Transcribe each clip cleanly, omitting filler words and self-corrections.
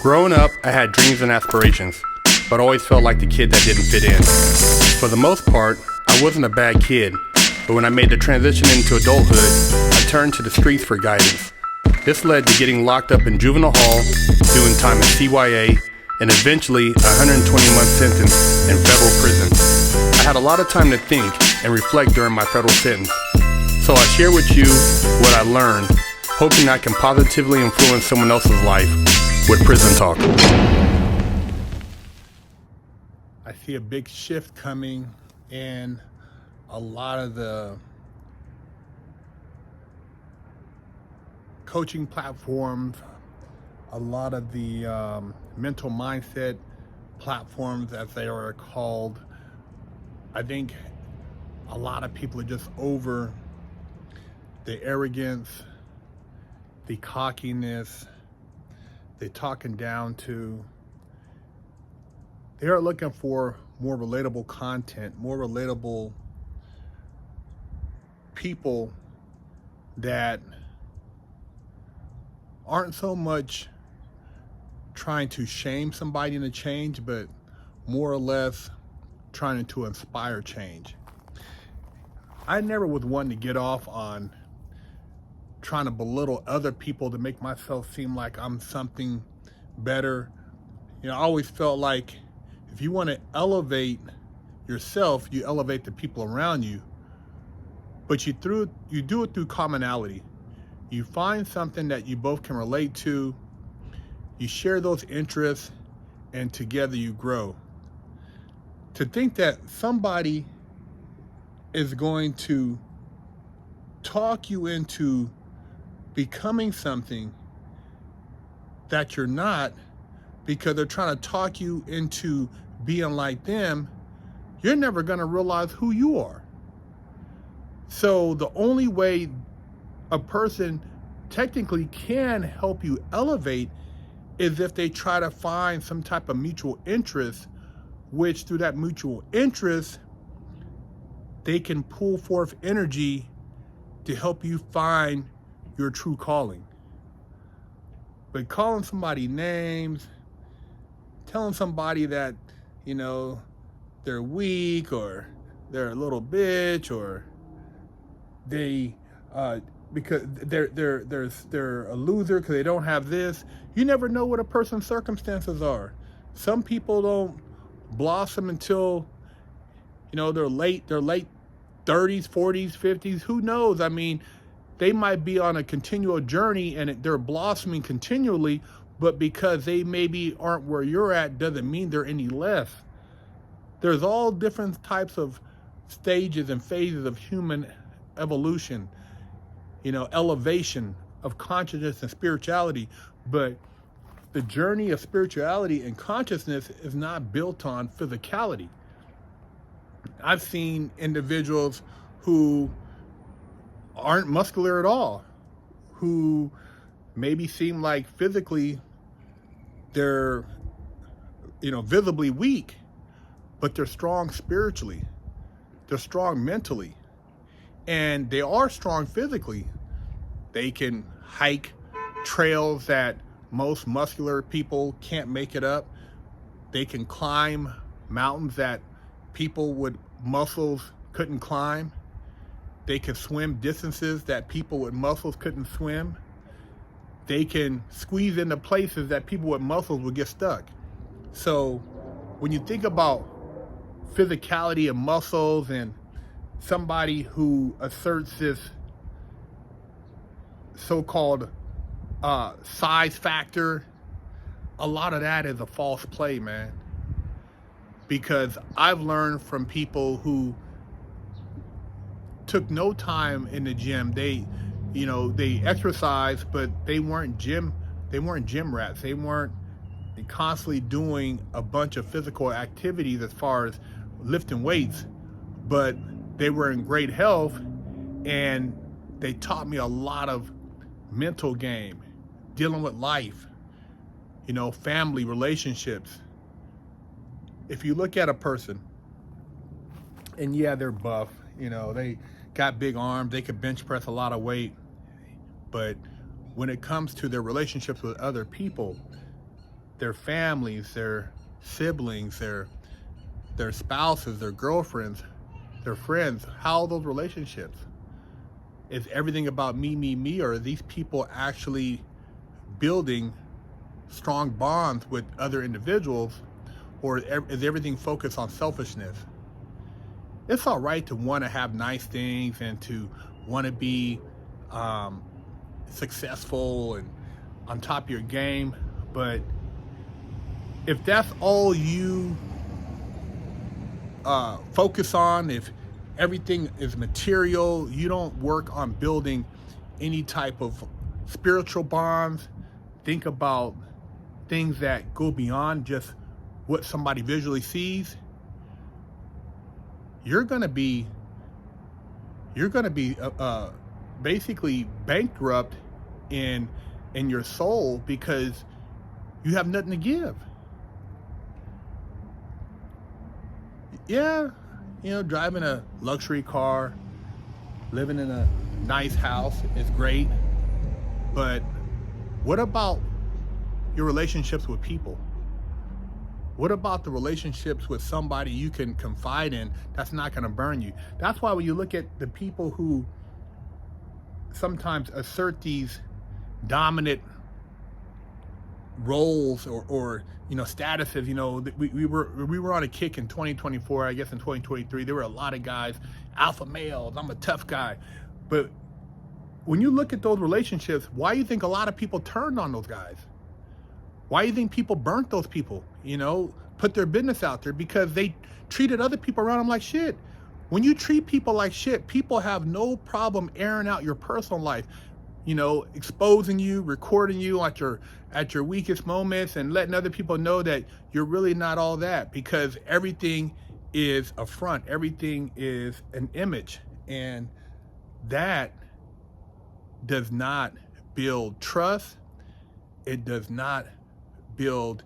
Growing up, I had dreams and aspirations, but always felt like the kid that didn't fit in. For the most part, I wasn't a bad kid, but when I made the transition into adulthood, I turned to the streets for guidance. This led to getting locked up in juvenile hall, doing time in CYA, and eventually a 120-month sentence in federal prison. I had a lot of time to think and reflect during my federal sentence, so I share with you what I learned, hoping I can positively influence someone else's life with Prison Talk. I see a big shift coming in a lot of the coaching platforms, a lot of the mental mindset platforms, as they are called. I think a lot of people are just over the arrogance, the cockiness, the talking down to. They are looking for more relatable content, more relatable people that aren't so much trying to shame somebody into change, but more or less trying to inspire change. I never was one to get off on trying to belittle other people to make myself seem like I'm something better. I always felt like if you want to elevate yourself, you elevate the people around you, but you do it through commonality. You find something that you both can relate to, you share those interests, and together you grow. To think that somebody is going to talk you into becoming something that you're not because they're trying to talk you into being like them, you're never going to realize who you are. So the only way a person technically can help you elevate is if they try to find some type of mutual interest, which through that mutual interest, they can pull forth energy to help you find your true calling. But calling somebody names, telling somebody that, they're weak or they're a little bitch or they because they're a loser because they don't have this. You never know what a person's circumstances are. Some people don't blossom until they're late 30s, 40s, 50s. Who knows? I mean, they might be on a continual journey and they're blossoming continually, but because they maybe aren't where you're at doesn't mean they're any less. There's all different types of stages and phases of human evolution, elevation of consciousness and spirituality. But the journey of spirituality and consciousness is not built on physicality. I've seen individuals who aren't muscular at all, who maybe seem like physically they're, visibly weak, but they're strong spiritually, they're strong mentally, and they are strong physically. They can hike trails that most muscular people can't make it up. They can climb mountains that people with muscles couldn't climb. They can swim distances that people with muscles couldn't swim. They can squeeze into places that people with muscles would get stuck. So when you think about physicality and muscles and somebody who asserts this so-called size factor, a lot of that is a false play, man. Because I've learned from people who took no time in the gym. They exercised, but they weren't gym rats. They weren't constantly doing a bunch of physical activities as far as lifting weights, but they were in great health, and they taught me a lot of mental game, dealing with life, family, relationships. If you look at a person, and yeah, they're buff, they got big arms, they could bench press a lot of weight, but when it comes to their relationships with other people, their families, their siblings, their spouses, their girlfriends, their friends. How are those relationships? Is everything about me, or are these people actually building strong bonds with other individuals, or is everything focused on selfishness? It's all right to want to have nice things and to want to be successful and on top of your game, but if that's all you focus on, if everything is material, you don't work on building any type of spiritual bonds, think about things that go beyond just what somebody visually sees, you're gonna be basically bankrupt in your soul, because you have nothing to give. Yeah, driving a luxury car, living in a nice house is great, but what about your relationships with people? What about the relationships with somebody you can confide in that's not going to burn you? That's why when you look at the people who sometimes assert these dominant roles or statuses, we were on a kick in 2024, I guess in 2023, there were a lot of guys, alpha males, I'm a tough guy. But when you look at those relationships, why do you think a lot of people turned on those guys? Why do you think people burnt those people, put their business out there? Because they treated other people around them like shit. When you treat people like shit, people have no problem airing out your personal life, exposing you, recording you at your weakest moments, and letting other people know that you're really not all that, because everything is a front, everything is an image, and that does not build trust. It does not build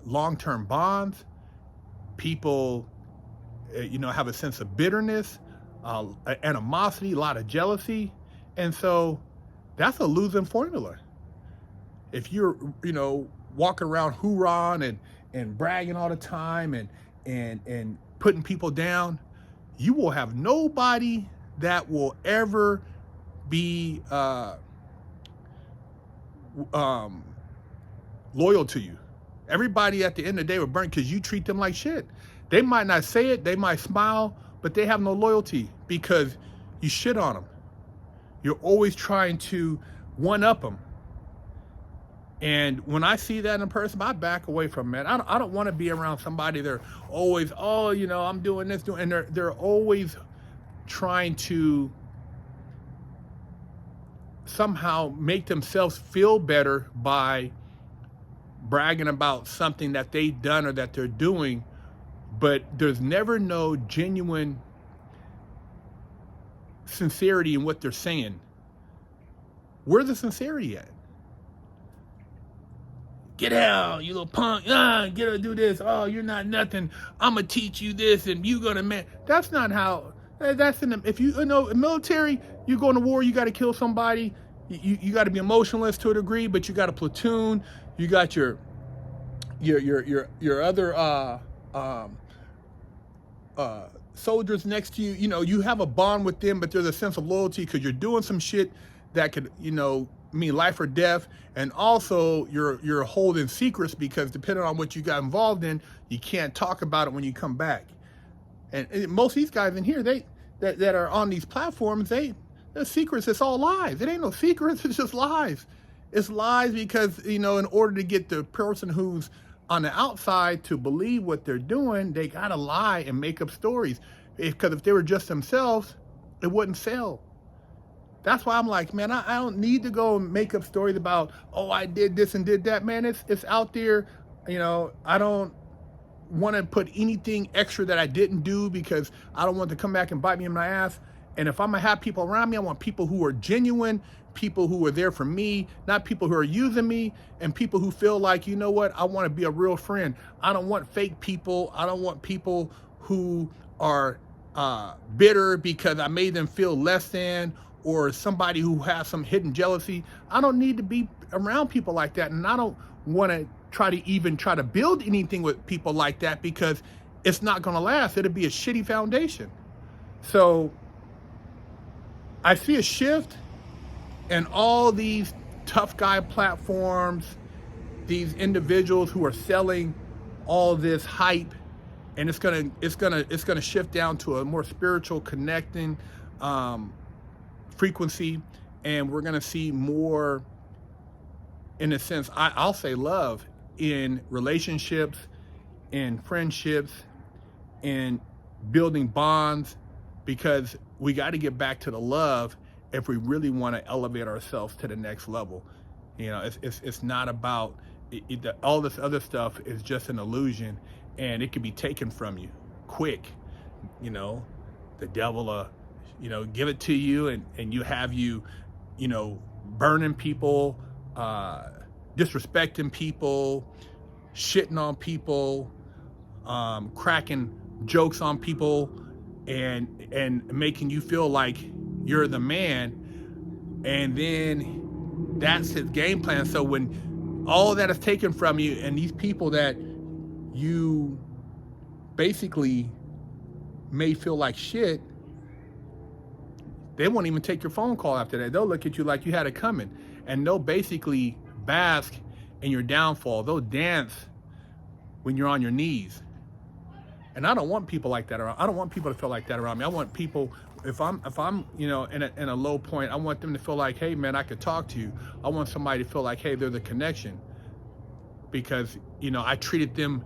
long-term bonds. People, have a sense of bitterness, animosity, a lot of jealousy, and so that's a losing formula. If you're, walking around hoorahing and bragging all the time and putting people down, you will have nobody that will ever be loyal to you. Everybody at the end of the day will burn because you treat them like shit. They might not say it, they might smile, but they have no loyalty because you shit on them. You're always trying to one-up them. And when I see that in a person, I back away from it. I don't want to be around somebody. They're always, I'm doing this, and they're always trying to somehow make themselves feel better by bragging about something that they've done or that they're doing, but there's never no genuine sincerity in what they're saying. Where's the sincerity at? Get out, you little punk. Get to do this. Oh, you're not nothing. I'm going to teach you this and you going to man. That's not how. That's in the, if you know, military, you go into war, you got to kill somebody. You got to be emotionless to a degree, but you got a platoon. You got your other soldiers next to you. You have a bond with them, but there's a sense of loyalty because you're doing some shit that could, mean life or death. And also you're holding secrets because depending on what you got involved in, you can't talk about it when you come back. And most of these guys in here, that are on these platforms, they're secrets. It's all lies. It ain't no secrets. It's just lies. It's lies because, in order to get the person who's on the outside to believe what they're doing, they got to lie and make up stories. Because if they were just themselves, it wouldn't sell. That's why I'm like, man, I don't need to go and make up stories about, I did this and did that. Man, it's out there. I don't want to put anything extra that I didn't do because I don't want to come back and bite me in my ass. And if I'm going to have people around me, I want people who are genuine, people who are there for me, not people who are using me, and people who feel like, I want to be a real friend. I don't want fake people. I don't want people who are bitter because I made them feel less than, or somebody who has some hidden jealousy. I don't need to be around people like that, and I don't want to try to build anything with people like that because it's not going to last. It'll be a shitty foundation. So I see a shift in all these tough guy platforms, these individuals who are selling all this hype, and it's gonna shift down to a more spiritual connecting frequency, and we're gonna see more, in a sense, I'll say love in relationships, in friendships, in building bonds, because we got to get back to the love if we really want to elevate ourselves to the next level. You know, it's not about all this other stuff is just an illusion, and it can be taken from you quick. You know, the devil, give it to you, and you know, burning people, disrespecting people, shitting on people, cracking jokes on people, and making you feel like you're the man, and then that's his game plan. So when all that is taken from you, and these people that you basically may feel like shit, they won't even take your phone call after that. They'll look at you like you had it coming, and they'll basically bask in your downfall. They'll dance when you're on your knees. And I don't want people like that around. I don't want people to feel like that around me. I want people, if I'm in a low point, I want them to feel like, hey man, I could talk to you. I want somebody to feel like, hey, they're the connection, because I treated them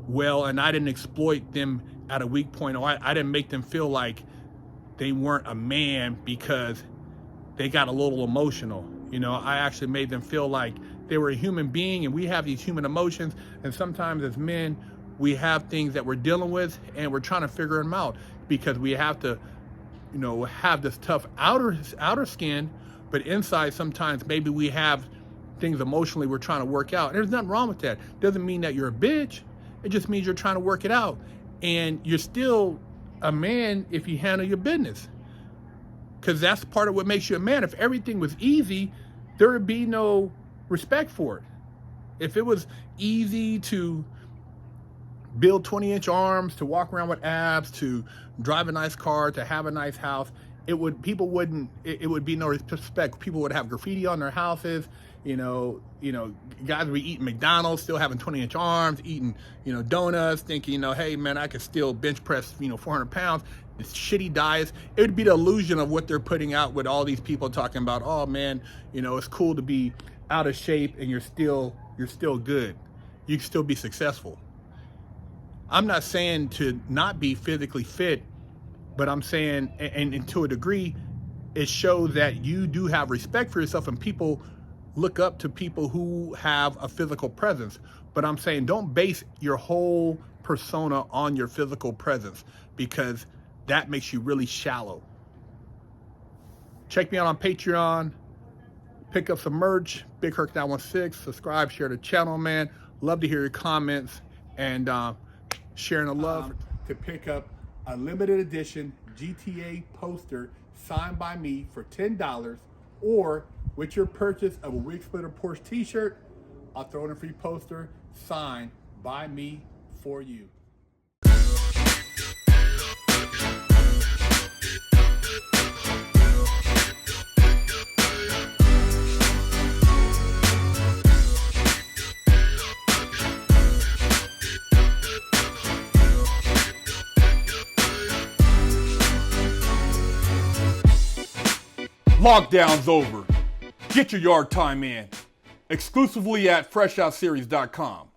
well, and I didn't exploit them at a weak point, or I didn't make them feel like they weren't a man because they got a little emotional. I actually made them feel like they were a human being, and we have these human emotions, and sometimes as men, we have things that we're dealing with, and we're trying to figure them out, because we have to, have this tough outer skin, but inside sometimes maybe we have things emotionally we're trying to work out. And there's nothing wrong with that. Doesn't mean that you're a bitch. It just means you're trying to work it out, and you're still a man if you handle your business, because that's part of what makes you a man. If everything was easy, there would be no respect for it. If it was easy to build 20-inch arms, to walk around with abs, to drive a nice car, to have a nice house, it would be no respect. People would have graffiti on their houses. Guys would be eating McDonald's, still having 20-inch arms, eating, donuts, thinking, hey man, I could still bench press, 400 pounds. This shitty diets. It would be the illusion of what they're putting out with all these people talking about, oh man, it's cool to be out of shape and you're still good. You can still be successful. I'm not saying to not be physically fit, but I'm saying, and to a degree, it shows that you do have respect for yourself, and people look up to people who have a physical presence. But I'm saying, don't base your whole persona on your physical presence, because that makes you really shallow. Check me out on Patreon. Pick up some merch, Big Herc 916. Subscribe, share the channel, man. Love to hear your comments, and sharing the love. To pick up a limited edition GTA poster signed by me for $10, or with your purchase of a Wig Splitter Porsche t-shirt, I'll throw in a free poster signed by me for you. Lockdown's over. Get your yard time in. Exclusively at FreshOutSeries.com.